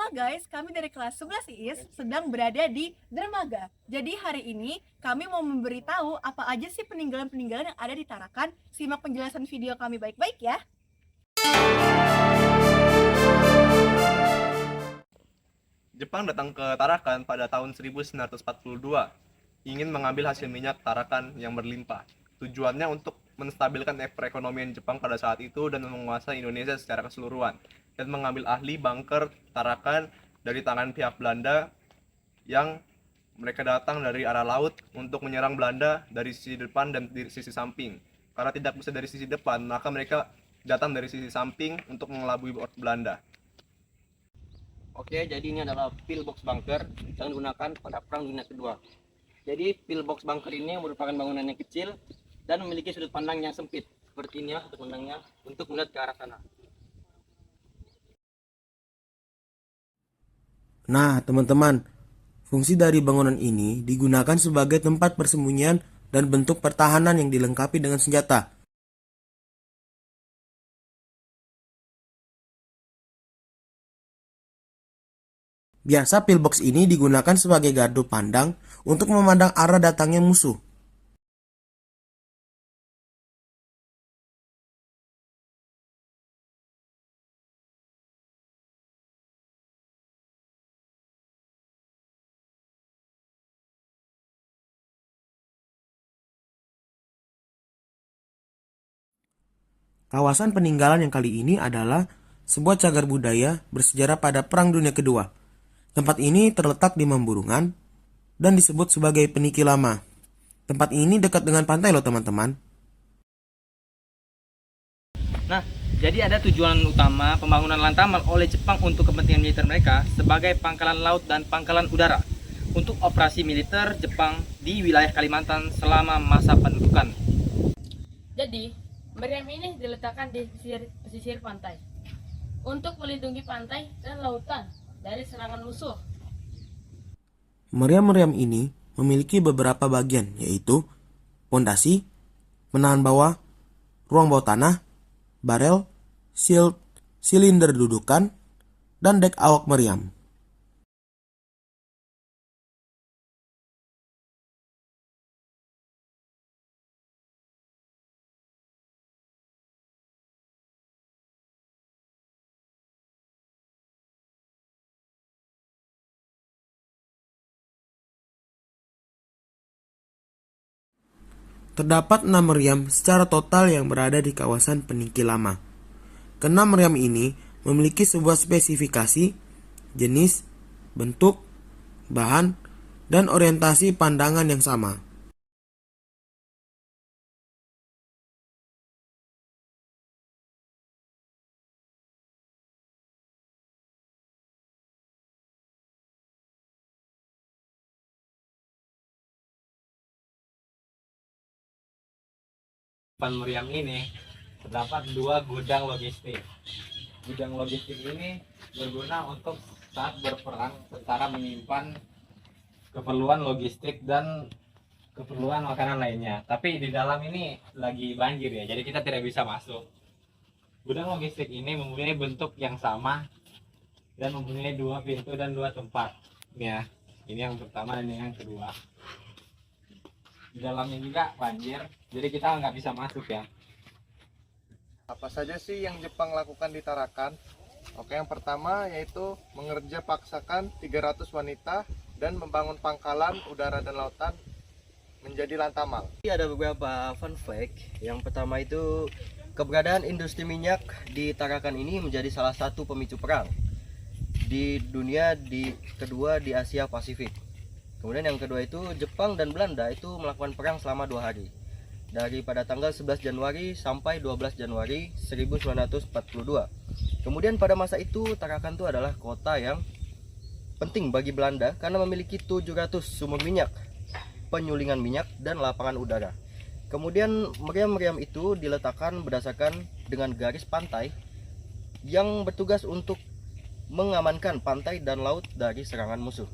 guys, kami dari kelas 11 IIS sedang berada di dermaga. Jadi hari ini kami mau memberitahu apa aja sih peninggalan-peninggalan yang ada di Tarakan. Simak penjelasan video kami baik-baik ya. Jepang datang ke Tarakan pada tahun 1942, ingin mengambil hasil minyak Tarakan yang berlimpah. Tujuannya untuk menstabilkan perekonomian Jepang pada saat itu dan menguasai Indonesia secara keseluruhan, dan mengambil ahli bunker Tarakan dari tangan pihak Belanda yang mereka datang dari arah laut untuk menyerang Belanda dari sisi depan dan di sisi samping. Karena tidak bisa dari sisi depan, maka mereka datang dari sisi samping untuk mengelabui Belanda. Oke, jadi ini adalah pillbox bunker yang digunakan pada Perang Dunia Kedua. Jadi pillbox bunker ini merupakan bangunan yang kecil dan memiliki sudut pandang yang sempit. Seperti ini ya sudut pandangnya untuk melihat ke arah sana. Nah, teman-teman, fungsi dari bangunan ini digunakan sebagai tempat persembunyian dan bentuk pertahanan yang dilengkapi dengan senjata. Biasa pillbox ini digunakan sebagai gardu pandang untuk memandang arah datangnya musuh. Kawasan peninggalan yang kali ini adalah sebuah cagar budaya bersejarah pada Perang Dunia Kedua. Tempat ini terletak di Mamburungan dan disebut sebagai Peniki Lama. Tempat ini dekat dengan pantai loh teman-teman. Nah, jadi ada tujuan utama pembangunan Lantamal oleh Jepang untuk kepentingan militer mereka sebagai pangkalan laut dan pangkalan udara untuk operasi militer Jepang di wilayah Kalimantan selama masa pendudukan. Jadi, meriam ini diletakkan di pesisir pantai untuk melindungi pantai dan lautan dari serangan musuh. Meriam-meriam ini memiliki beberapa bagian, yaitu pondasi, menahan bawah, ruang bawah tanah, barel, shield, silinder dudukan, dan dek awak meriam. Terdapat 6 meriam secara total yang berada di kawasan Peniki Lama. Keenam meriam ini memiliki sebuah spesifikasi, jenis, bentuk, bahan, dan orientasi pandangan yang sama. Meriam ini terdapat 2 gudang logistik. Gudang logistik ini berguna untuk saat berperang tentara menyimpan keperluan logistik dan keperluan makanan lainnya. Tapi di dalam ini lagi banjir ya, jadi kita tidak bisa masuk. Gudang logistik ini mempunyai bentuk yang sama dan mempunyai 2 pintu dan 2 tempat. Ya, ini yang pertama dan yang kedua. Di dalamnya juga banjir, jadi kita nggak bisa masuk ya. Apa saja sih yang Jepang lakukan di Tarakan? Oke, yang pertama yaitu mengerja paksakan 300 wanita dan membangun pangkalan udara dan lautan menjadi Lantamal. Ada beberapa fun fact. Yang pertama itu keberadaan industri minyak di Tarakan ini menjadi salah satu pemicu perang di dunia, kedua di Asia Pasifik. Kemudian yang kedua itu Jepang dan Belanda itu melakukan perang selama 2 hari. Dari pada tanggal 11 Januari sampai 12 Januari 1942. Kemudian pada masa itu Tarakan itu adalah kota yang penting bagi Belanda karena memiliki 700 sumur minyak, penyulingan minyak, dan lapangan udara. Kemudian meriam-meriam itu diletakkan berdasarkan dengan garis pantai yang bertugas untuk mengamankan pantai dan laut dari serangan musuh.